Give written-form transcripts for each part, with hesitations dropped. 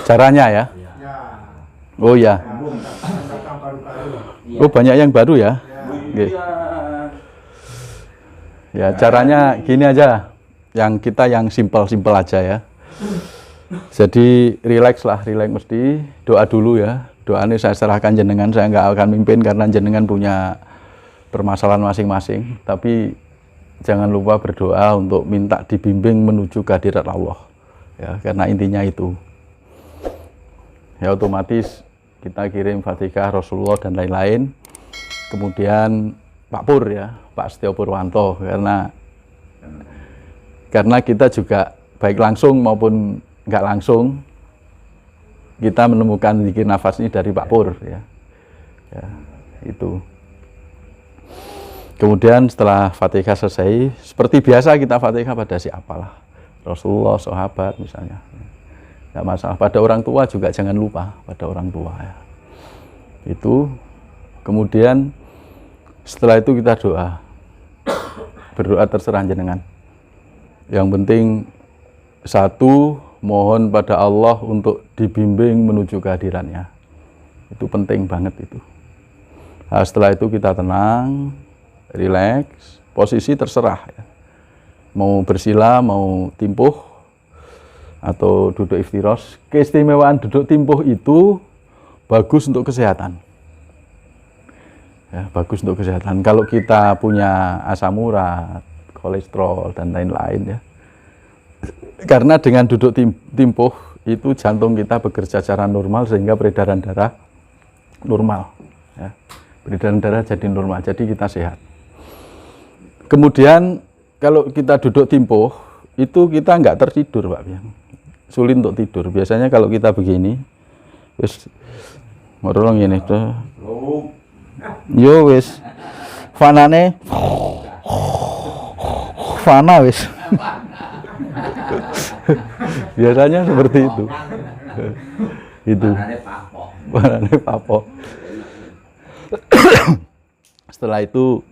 Caranya ya? Oh ya. Oh banyak yang baru ya? Oke. Ya caranya gini aja. Yang simpel aja ya. Jadi relax mesti doa dulu ya. Doa ini saya serahkan jenengan, saya nggak akan mimpin karena jenengan punya permasalahan masing-masing. Tapi jangan lupa berdoa untuk minta dibimbing menuju kehadirat Allah. Ya, karena intinya itu. Ya otomatis kita kirim Fatihah Rasulullah dan lain-lain. Kemudian Pak Pur ya, Pak Setio Purwanto karena kita juga baik langsung maupun nggak langsung kita menemukan zikir nafas ini dari Pak Pur ya. Ya, itu. Kemudian setelah Fatihah selesai, seperti biasa kita Fatihah pada siapalah, Rasulullah, sahabat misalnya. Nggak masalah. Pada orang tua juga jangan lupa pada orang tua ya. Itu. Kemudian setelah itu kita doa. Berdoa terserah jenengan. Yang penting satu, mohon pada Allah untuk dibimbing menuju kehadirannya. Itu penting banget itu. Nah, setelah itu kita tenang, rileks, posisi terserah ya. Mau bersila, mau timpuh atau duduk iftiros. Keistimewaan duduk timpuh itu bagus untuk kesehatan. Ya, bagus untuk kesehatan. Kalau kita punya asam urat, kolesterol dan lain-lain ya. Karena dengan duduk timpuh itu jantung kita bekerja secara normal sehingga peredaran darah normal ya. Peredaran darah jadi normal, jadi kita sehat. Kemudian kalau kita duduk timpuh itu kita nggak tertidur Pak Biang. Sulit untuk tidur. Biasanya kalau kita begini wis morong ini tuh. Yo wis fanane fana wis. Biasanya seperti itu. Itu. Fanane papo. Setelah itu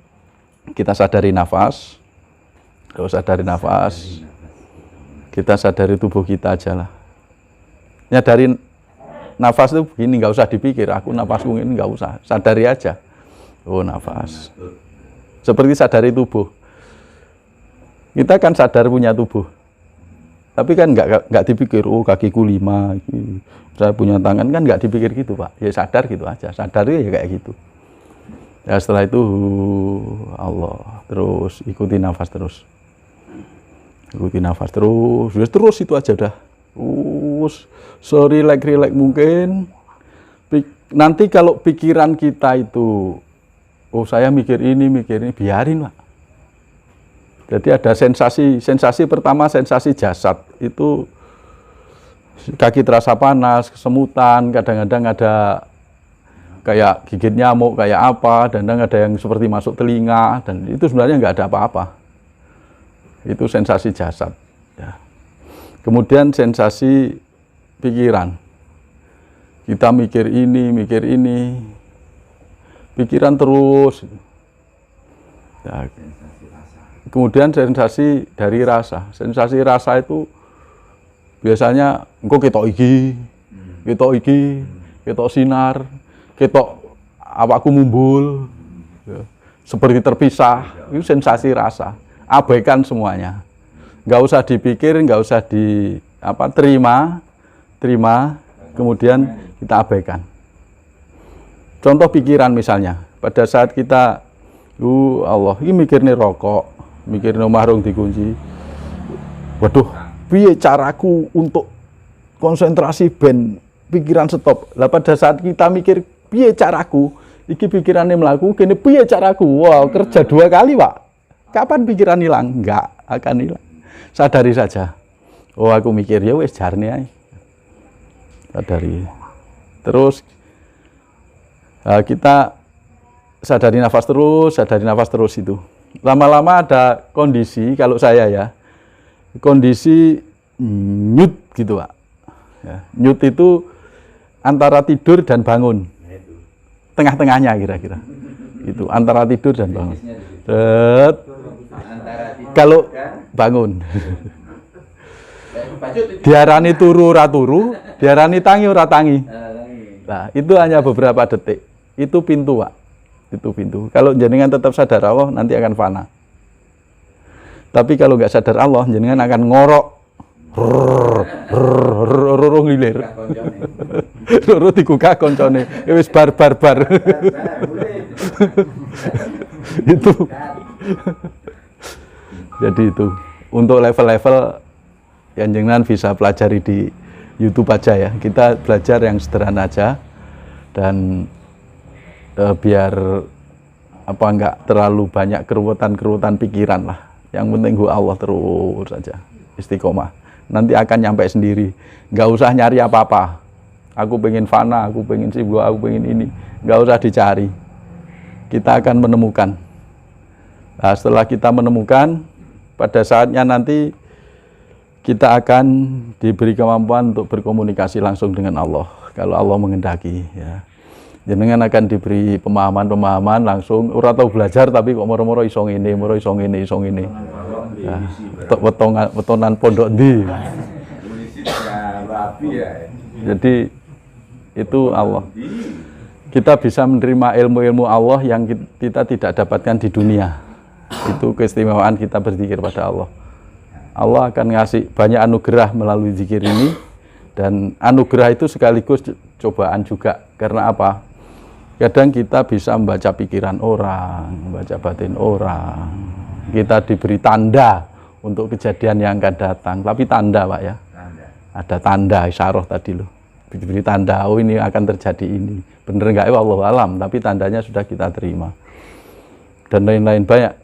kita sadari nafas. Kalau sadari nafas, kita sadari tubuh kita aja lah. Nyadari nafas itu begini, nggak usah dipikir. Aku nafasku ini nggak usah, sadari aja. Oh nafas. Seperti sadari tubuh. Kita kan sadar punya tubuh. Tapi kan nggak dipikir. Oh kakiku 5, saya punya tangan kan nggak dipikir gitu Pak. Ya sadar gitu aja. Sadari ya kayak gitu. Ya setelah itu Allah terus ikuti nafas terus. Ikuti nafas terus itu aja udah. Rileks mungkin. Nanti kalau pikiran kita itu, oh saya mikir ini, biarin Pak. Jadi ada sensasi pertama sensasi jasad itu kaki terasa panas, kesemutan, kadang-kadang ada kayak gigit nyamuk, kayak apa, dan ada yang seperti masuk telinga, dan itu sebenarnya nggak ada apa-apa. Itu sensasi jasad. Ya. Kemudian sensasi pikiran. Kita mikir ini, pikiran terus. Ya. Kemudian sensasi dari rasa. Sensasi rasa itu biasanya engko ketok iki, ketok sinar, ketok awakku mumbul, ya. Seperti terpisah. Itu sensasi rasa. Abaikan semuanya, nggak usah dipikir, nggak usah terima, kemudian kita abaikan. Contoh pikiran misalnya, pada saat kita, Allah, ini mikirnya rokok, mikirnya marung dikunci, waduh, piye caraku untuk konsentrasi ben pikiran stop. Lah pada saat kita mikir piye caraku, iki pikirannya melaku, kene piye caraku, wow kerja 2 kali Pak. Kapan pikiran hilang? Enggak akan hilang. Sadari saja. Oh aku mikir ya wis jarne ae. Sadari. Terus kita sadari nafas terus itu. Lama-lama ada kondisi kalau saya ya. Kondisi nyut gitu Pak. Ya, nyut itu antara tidur dan bangun. Tengah-tengahnya kira-kira. Itu antara tidur dan bangun. Kalau bangun. Diarani turu ora turu, diarani tangi ora tangi. Nah, itu hanya beberapa detik. Itu pintu, Pak. Itu pintu. Kalau jenengan tetap sadar Allah, nanti akan fana. Tapi kalau nggak sadar Allah, jenengan akan ngorok. Roro ngilir. Roro digugah koncone. Wis bar. Itu. Jadi itu untuk level-level yang jenengan bisa pelajari di YouTube aja ya. Kita belajar yang sederhana aja dan biar apa enggak terlalu banyak keruwetan pikiran lah. Yang penting Allah terus saja istiqomah. Nanti akan nyampe sendiri. Nggak usah nyari apa-apa. Aku pengen fana, aku pengen sibuk, aku pengen ini. Nggak usah dicari. Kita akan menemukan. Nah, setelah kita menemukan, pada saatnya nanti kita akan diberi kemampuan untuk berkomunikasi langsung dengan Allah. Kalau Allah menghendaki, ya. Jenengan akan diberi pemahaman langsung. Ora tahu belajar tapi kok moro-moro iso ngene, iso ngene. Nah, wetonan pondok ndi. Jadi itu Allah. Kita bisa menerima ilmu-ilmu Allah yang kita tidak dapatkan di dunia. Itu keistimewaan kita berzikir pada Allah. Allah akan ngasih banyak anugerah melalui zikir ini, dan anugerah itu sekaligus cobaan juga. Karena apa? Kadang kita bisa membaca pikiran orang, membaca batin orang. Kita diberi tanda untuk kejadian yang akan datang. Tapi tanda, Pak ya. Ada tanda, isyarah tadi loh. Diberi tanda, oh ini akan terjadi ini. Bener enggak? Wallahu alam. Tapi tandanya sudah kita terima. Dan lain-lain banyak.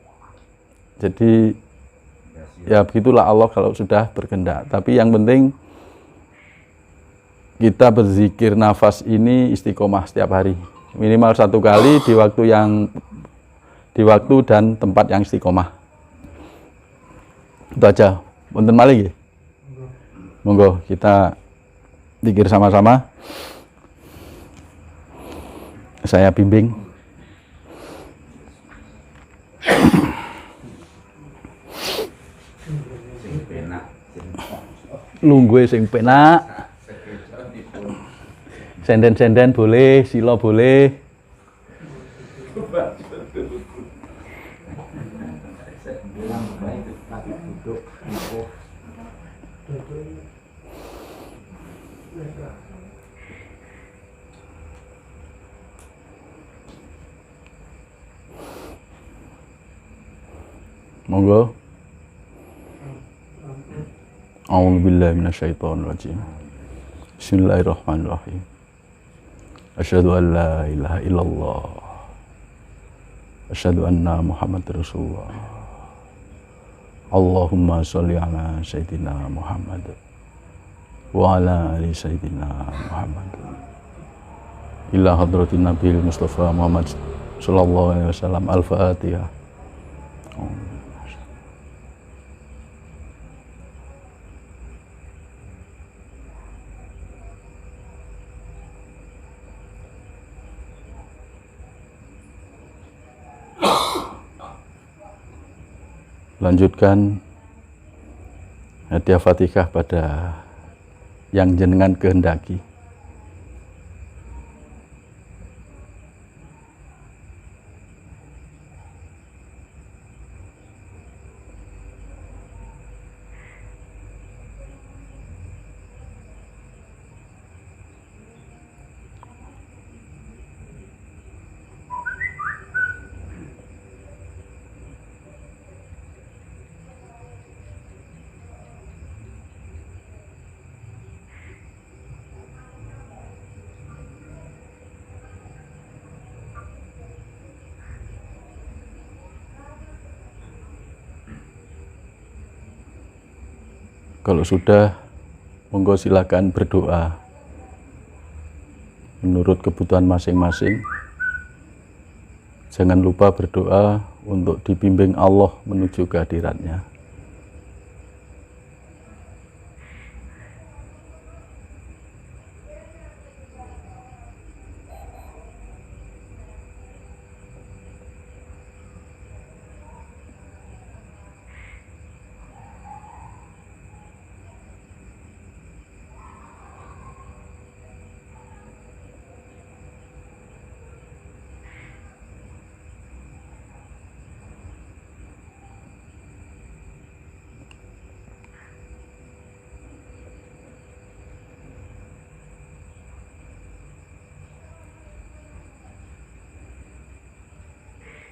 Jadi ya begitulah Allah kalau sudah berkehendak. Tapi yang penting kita berzikir nafas ini istiqomah setiap hari. Minimal 1 kali di waktu dan tempat yang istiqomah. Itu aja. Punten malih nggih. Monggo kita zikir sama-sama. Saya bimbing. Lungguhe sing penak. Senden-senden boleh, sila boleh. Monggo. A'udzubillahi minasyaitonirrajim. Bismillahirrahmanirrahim. Asyhadu an la ilaha illallah. Asyhadu anna Muhammadar Rasulullah. Allahumma sholli ala sayyidina Muhammad wa ala ali sayyidina Muhammad. Ila hadratin Nabil Mustafa Muhammad sallallahu alaihi wasallam. Al-Fatihah. Lanjutkan hadiah Fatihah pada yang jenengan kehendaki. Kalau sudah, monggo silakan berdoa menurut kebutuhan masing-masing. Jangan lupa berdoa untuk dibimbing Allah menuju kehadiratnya.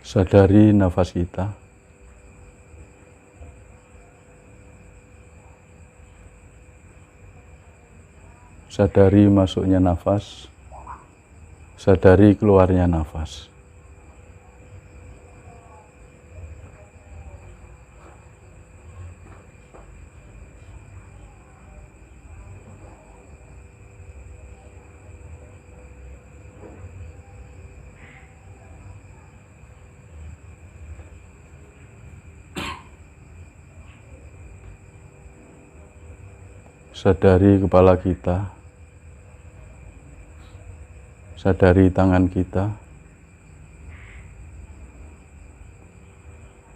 Sadari nafas kita. Sadari masuknya nafas. Sadari keluarnya nafas. Sadari kepala kita, sadari tangan kita,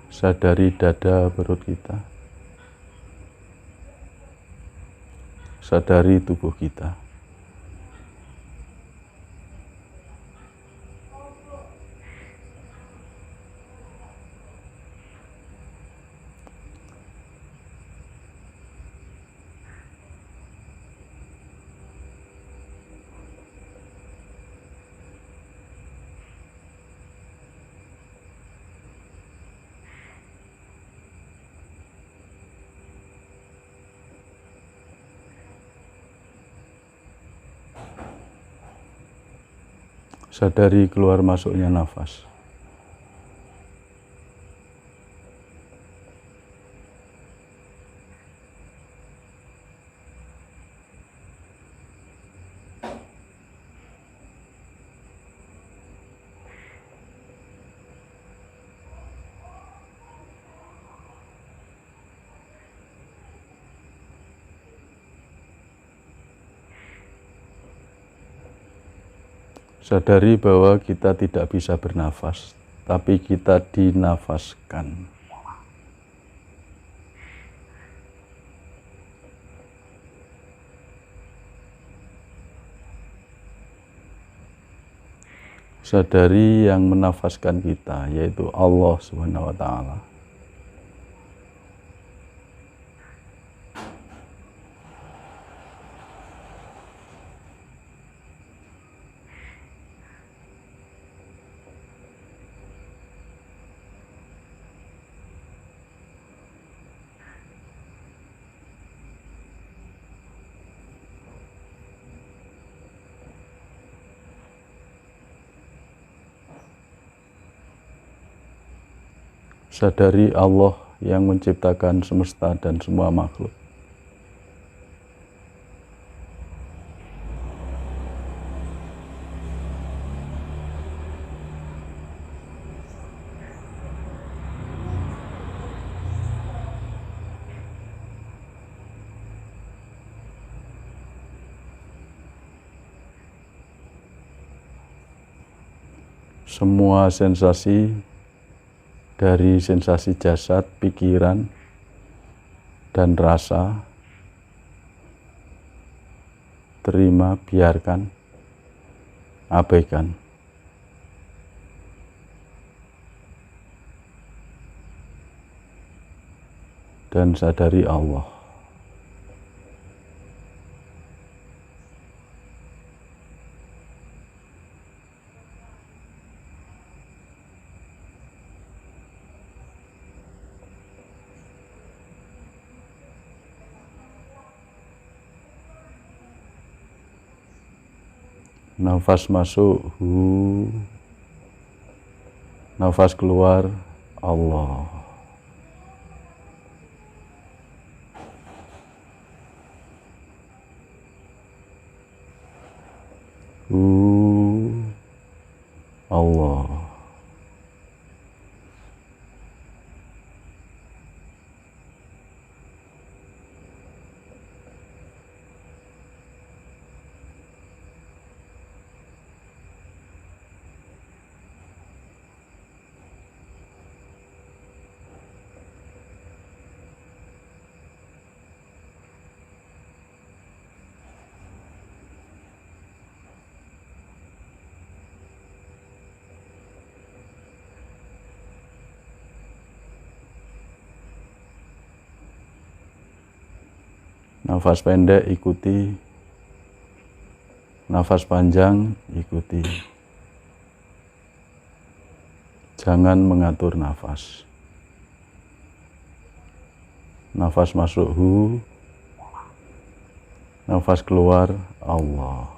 sadari dada perut kita, sadari tubuh kita. Sadari keluar masuknya nafas. Sadari bahwa kita tidak bisa bernafas, tapi kita dinafaskan. Sadari yang menafaskan kita, yaitu Allah Subhanahu wa Ta'ala. Sadari Allah yang menciptakan semesta dan semua makhluk. Semua sensasi, dari sensasi jasad, pikiran, dan rasa, terima, biarkan, abaikan. Dan sadari Allah. Nafas masuk, hu. Nafas keluar, Allah. Hu, Allah. Nafas pendek ikuti, nafas panjang ikuti. Jangan mengatur nafas. Nafas masuk hu, nafas keluar Allah.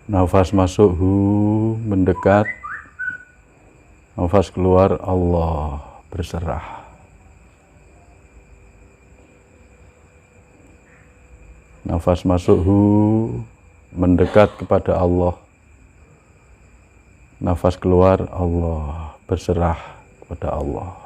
Nafas masuk hu, mendekat. Nafas keluar Allah, berserah. Nafas masuk hu, mendekat kepada Allah. Nafas keluar Allah, berserah kepada Allah.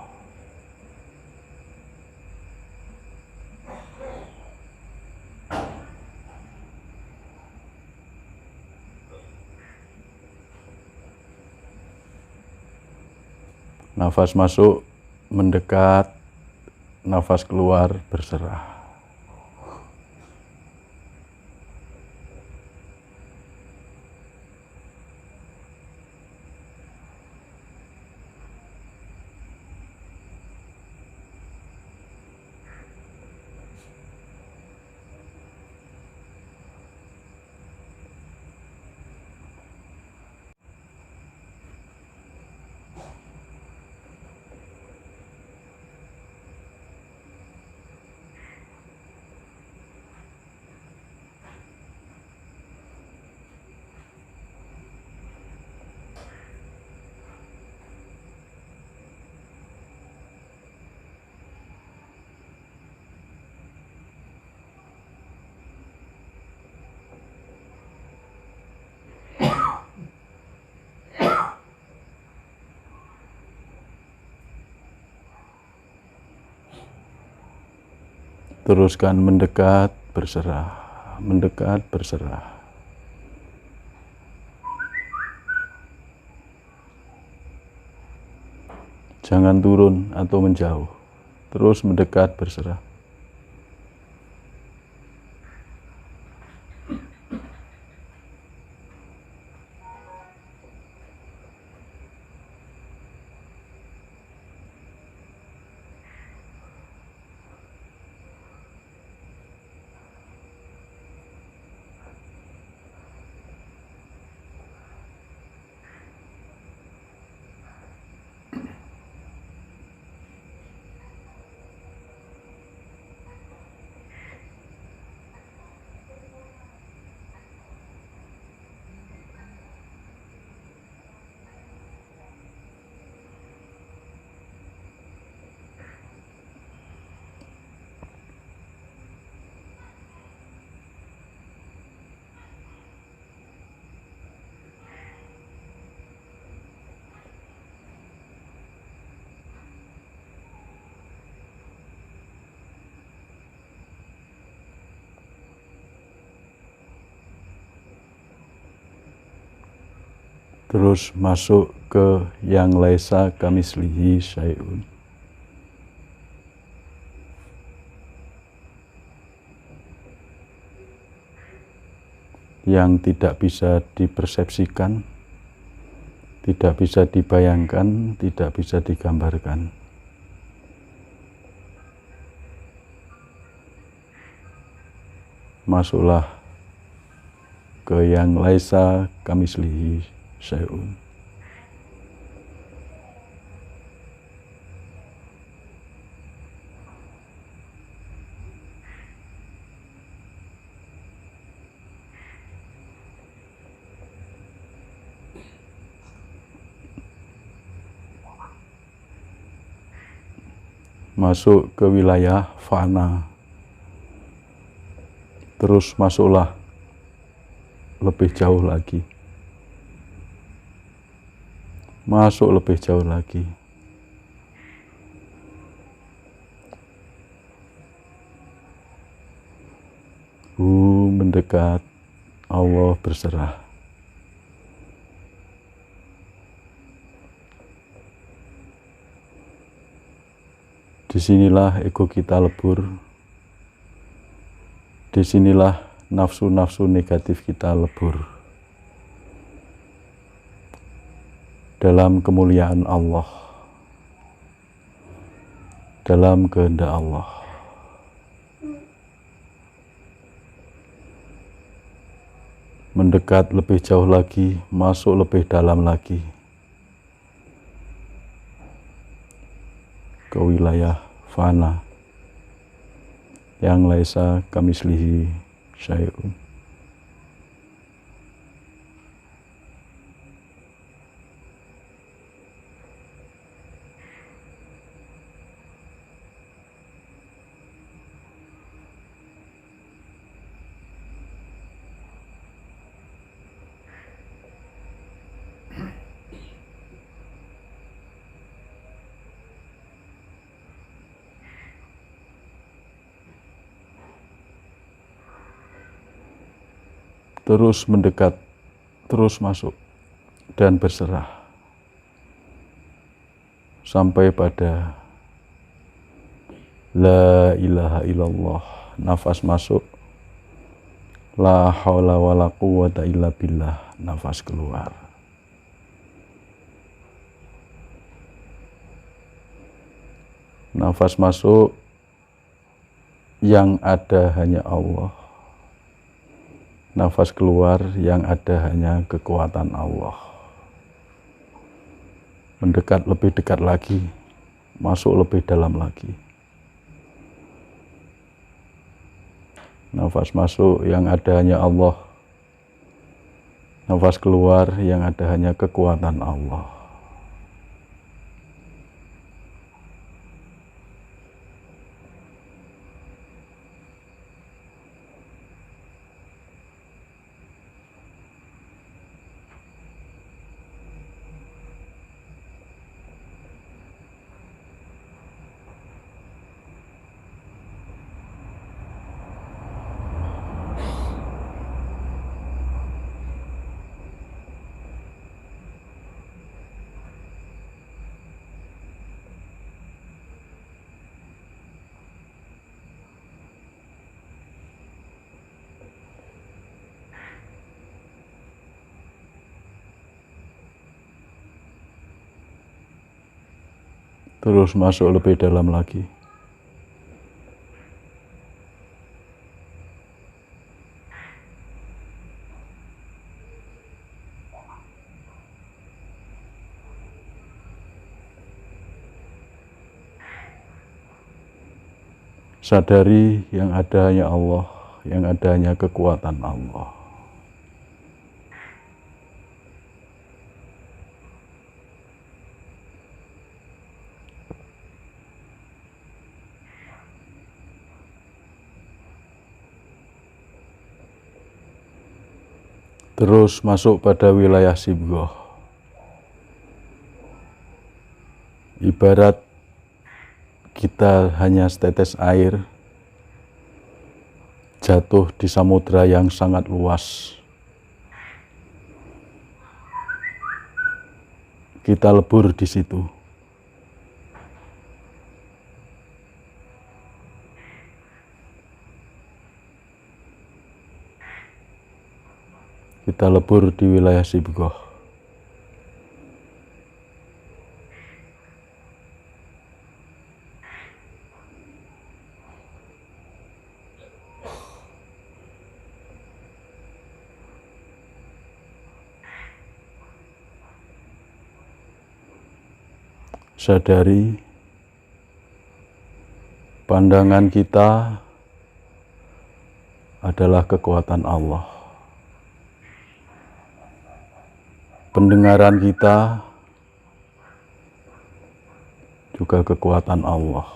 Nafas masuk, mendekat. Nafas keluar, berserah. Teruskan mendekat, berserah. Mendekat, berserah. Jangan turun atau menjauh. Terus mendekat, berserah. Terus masuk ke yang laisa kamislihi syai'un. Yang tidak bisa dipersepsikan, tidak bisa dibayangkan, tidak bisa digambarkan. Masuklah ke yang laisa kamislihi syai'un. Masuk ke wilayah fana. Terus masuklah lebih jauh lagi. Masuk lebih jauh lagi. Mendekat, Allah berserah. Disinilah ego kita lebur. Disinilah nafsu-nafsu negatif kita lebur. Dalam kemuliaan Allah, dalam kehendak Allah. Mendekat lebih jauh lagi, masuk lebih dalam lagi ke wilayah fana yang laisa kamislihi syai'un. Terus mendekat, terus masuk dan berserah sampai pada la ilaha illallah, nafas masuk, la haula wala quwwata illa billah, nafas keluar. Nafas masuk, yang ada hanya Allah. Nafas keluar, yang ada hanya kekuatan Allah. Mendekat lebih dekat lagi, masuk lebih dalam lagi. Nafas masuk, yang ada hanya Allah. Nafas keluar, yang ada hanya kekuatan Allah. Terus masuk lebih dalam lagi. Sadari yang ada hanya Allah, yang ada hanya kekuatan Allah. Terus masuk pada wilayah sibghoh. Ibarat kita hanya setetes air jatuh di samudra yang sangat luas. Kita lebur di situ. Kita lebur di wilayah sibghoh. Sadari pandangan kita adalah kekuatan Allah. Pendengaran kita juga kekuatan Allah.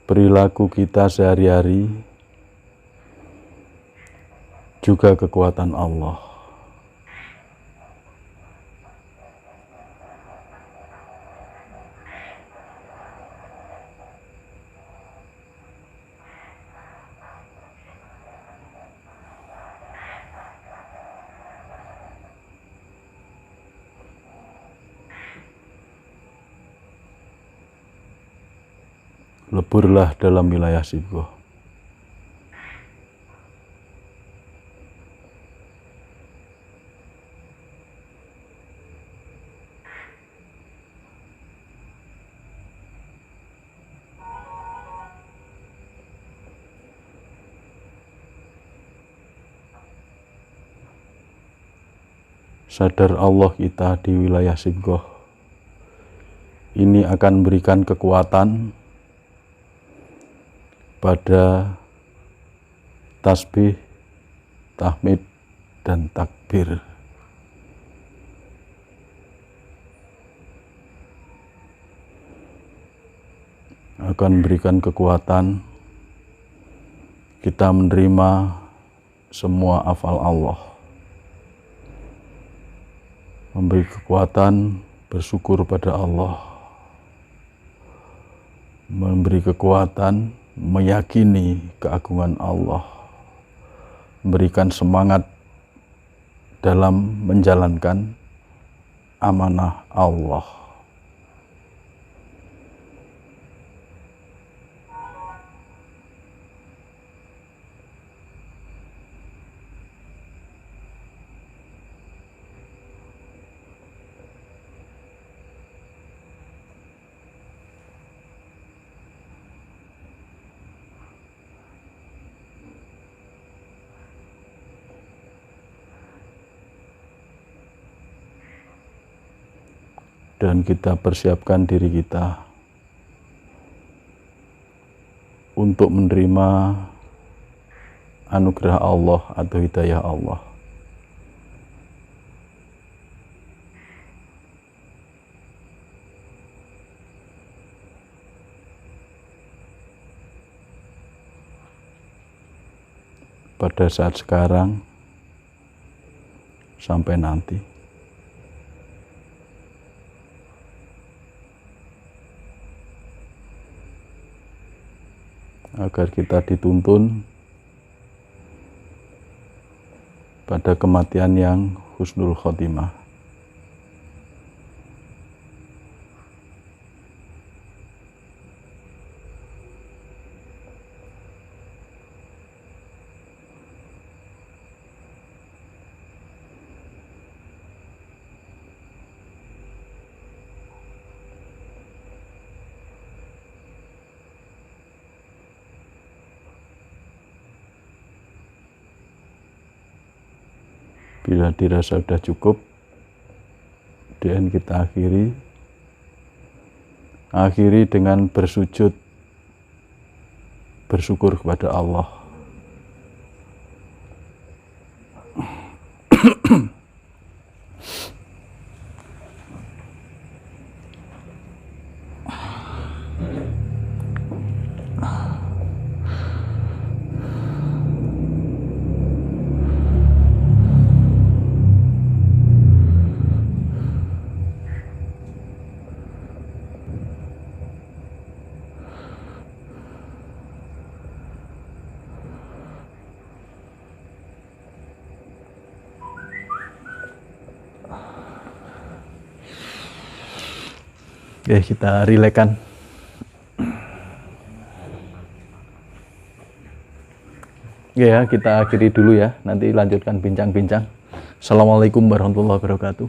Perilaku kita sehari-hari juga kekuatan Allah. leburlah dalam wilayah sibgoh. Sadar Allah kita di wilayah sibgoh ini akan berikan kekuatan pada tasbih, tahmid, dan takbir. Akan berikan kekuatan kita menerima semua afal Allah. Memberi kekuatan bersyukur pada Allah. Memberi kekuatan meyakini keagungan Allah. Memberikan semangat dalam menjalankan amanah Allah. Dan kita persiapkan diri kita untuk menerima anugerah Allah atau hidayah Allah. Pada saat sekarang sampai nanti. Agar kita dituntun pada kematian yang husnul khotimah. Bila dirasa sudah cukup, dan kita akhiri dengan bersujud, bersyukur kepada Allah. Oke, kita rilekan. Ya, kita akhiri dulu ya. Nanti lanjutkan bincang-bincang. Assalamualaikum warahmatullahi wabarakatuh.